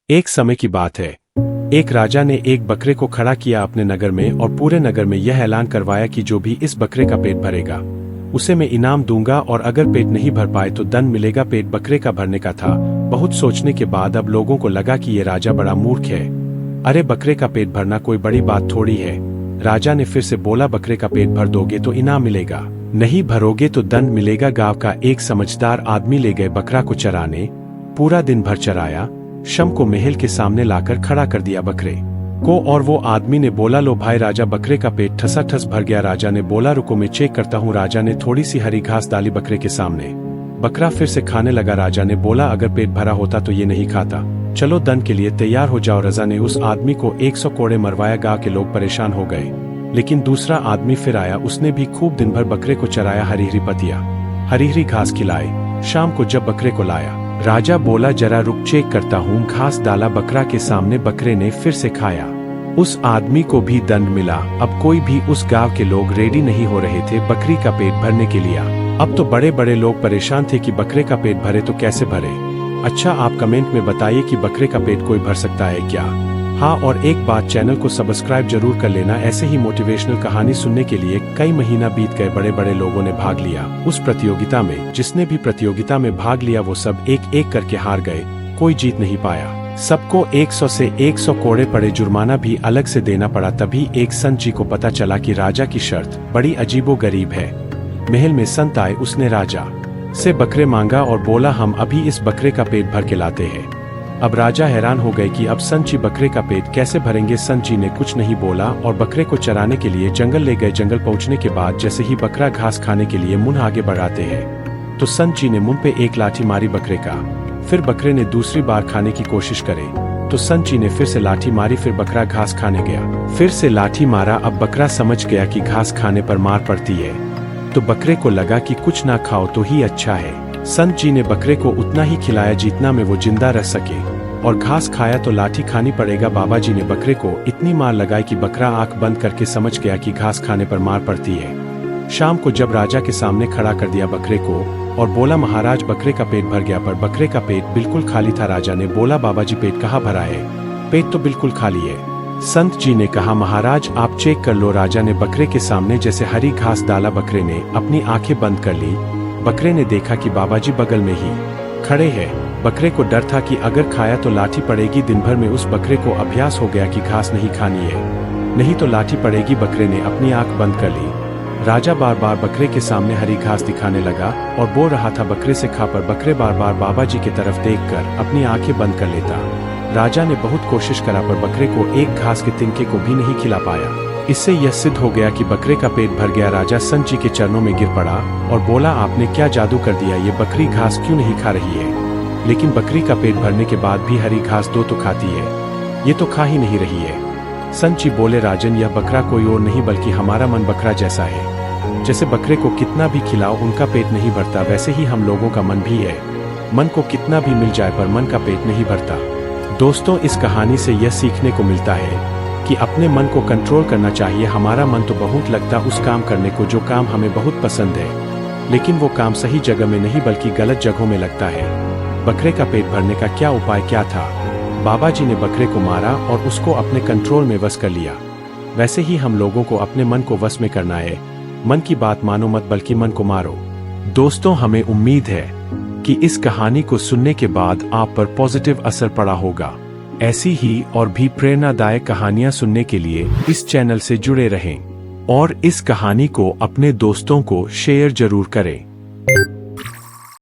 एक समय की बात है। एक राजा ने एक बकरे को खड़ा किया अपने नगर में और पूरे नगर में यह ऐलान करवाया कि जो भी इस बकरे का पेट भरेगा उसे मैं इनाम दूंगा, और अगर पेट नहीं भर पाए तो दंड मिलेगा। पेट बकरे का भरने का था। बहुत सोचने के बाद अब लोगों को लगा कि ये राजा बड़ा मूर्ख है। अरे बकरे का पेट भरना कोई बड़ी बात थोड़ी है। राजा ने फिर से बोला, बकरे का पेट भर दोगे तो इनाम मिलेगा, नहीं भरोगे तो दंड मिलेगा। गांव का एक समझदार आदमी ले गए बकरा को चराने। पूरा दिन भर चराया। शाम को महल के सामने लाकर खड़ा कर दिया बकरे को, और वो आदमी ने बोला, लो भाई राजा, बकरे का पेट ठसाठस भर गया। राजा ने बोला, रुको मैं चेक करता हूँ। राजा ने थोड़ी सी हरी घास डाली बकरे के सामने। बकरा फिर से खाने लगा। राजा ने बोला, अगर पेट भरा होता तो ये नहीं खाता। चलो दंड के लिए तैयार हो जाओ। राजा ने उस आदमी को 100 कोड़े मरवाया। गांव के लोग परेशान हो गए। लेकिन दूसरा आदमी फिर आया। उसने भी खूब दिन भर बकरे को चराया, हरी हरी पत्तियां, हरी हरी घास खिलाई। शाम को जब बकरे को लाया, राजा बोला, जरा रुक चेक करता हूँ। घास डाला बकरा के सामने। बकरे ने फिर से खाया। उस आदमी को भी दंड मिला। अब कोई भी उस गांव के लोग रेडी नहीं हो रहे थे बकरी का पेट भरने के लिए। अब तो बड़े बड़े लोग परेशान थे कि बकरे का पेट भरे तो कैसे भरे। अच्छा, आप कमेंट में बताइए कि बकरे का पेट कोई भर सकता है क्या? हाँ, और एक बात, चैनल को सब्सक्राइब जरूर कर लेना। ऐसे ही मोटिवेशनल कहानी सुनने के लिए। कई महीना बीत गए, बड़े बड़े लोगों ने भाग लिया उस प्रतियोगिता में। जिसने भी प्रतियोगिता में भाग लिया वो सब एक एक करके हार गए, कोई जीत नहीं पाया। सबको 100 से 100 कोड़े पड़े। जुर्माना भी अलग से देना पड़ा। तभी एक संत जी को पता चला कि राजा की शर्त बड़ी अजीबो गरीब है। महल में संत आए। उसने राजा से बकरे मांगा और बोला, हम अभी इस बकरे का पेट भर के लाते हैं। अब राजा हैरान हो गए कि अब संत जी बकरे का पेट कैसे भरेंगे। संत जी ने कुछ नहीं बोला और बकरे को चराने के लिए जंगल ले गए। जंगल पहुंचने के बाद जैसे ही बकरा घास खाने के लिए मुंह आगे बढ़ाते हैं तो संत जी ने मुंह पे एक लाठी मारी बकरे का। फिर बकरे ने दूसरी बार खाने की कोशिश करे तो संत जी ने फिर से लाठी मारी। फिर बकरा घास खाने गया, फिर से लाठी मारा। अब बकरा समझ गया कि घास खाने पर मार पड़ती है, तो बकरे को लगा कि कुछ ना खाओ तो ही अच्छा है। संत जी ने बकरे को उतना ही खिलाया जितना में वो जिंदा रह सके, और घास खाया तो लाठी खानी पड़ेगा। बाबा जी ने बकरे को इतनी मार लगाई कि बकरा आंख बंद करके समझ गया कि घास खाने पर मार पड़ती है। शाम को जब राजा के सामने खड़ा कर दिया बकरे को और बोला, महाराज बकरे का पेट भर गया। पर बकरे का पेट बिल्कुल खाली था। राजा ने बोला, बाबा जी पेट कहाँ भरा है? पेट तो बिल्कुल खाली है। संत जी ने कहा, महाराज आप चेक कर लो। राजा ने बकरे के सामने जैसे हरी घास डाला। बकरे ने अपनी आंखें बंद कर ली। बकरे ने देखा कि बाबा जी बगल में ही खड़े हैं। बकरे को डर था कि अगर खाया तो लाठी पड़ेगी। दिन भर में उस बकरे को अभ्यास हो गया कि घास नहीं खानी है, नहीं तो लाठी पड़ेगी। बकरे ने अपनी आंख बंद कर ली। राजा बार बार बकरे के सामने हरी घास दिखाने लगा और बोल रहा था, बकरे से खा। पर बकरे बार बार बाबा जी की तरफ देखकर अपनी आंखें बंद कर लेता। राजा ने बहुत कोशिश करा पर बकरे को एक घास के तिनके को भी नहीं खिला पाया। इससे यह सिद्ध हो गया कि बकरे का पेट भर गया। राजा संत जी के चरणों में गिर पड़ा और बोला, आपने क्या जादू कर दिया? ये बकरी घास क्यों नहीं खा रही है? लेकिन बकरी का पेट भरने के बाद भी हरी घास दो तो खाती है, ये तो खा ही नहीं रही है। संत जी बोले, राजन यह बकरा कोई और नहीं बल्कि हमारा मन बकरा जैसा है। जैसे बकरे को कितना भी खिलाओ उनका पेट नहीं भरता, वैसे ही हम लोगों का मन भी है। मन को कितना भी मिल जाए पर मन का पेट नहीं भरता। दोस्तों, इस कहानी से यह सीखने को मिलता है कि अपने मन को कंट्रोल करना चाहिए। हमारा मन तो बहुत लगता उस काम करने को जो काम हमें बहुत पसंद है, लेकिन वो काम सही जगह में नहीं बल्कि गलत जगहों में लगता है। बकरे का पेट भरने का क्या उपाय क्या था? बाबा जी ने बकरे को मारा और उसको अपने कंट्रोल में वश कर लिया। वैसे ही हम लोगों को अपने मन को वश में करना है। मन की बात मानो मत बल्कि मन को मारो। दोस्तों, हमें उम्मीद है कि इस कहानी को सुनने के बाद आप पर पॉजिटिव असर पड़ा होगा। ऐसी ही और भी प्रेरणादायक कहानियां सुनने के लिए इस चैनल से जुड़े रहें और इस कहानी को अपने दोस्तों को शेयर जरूर करें।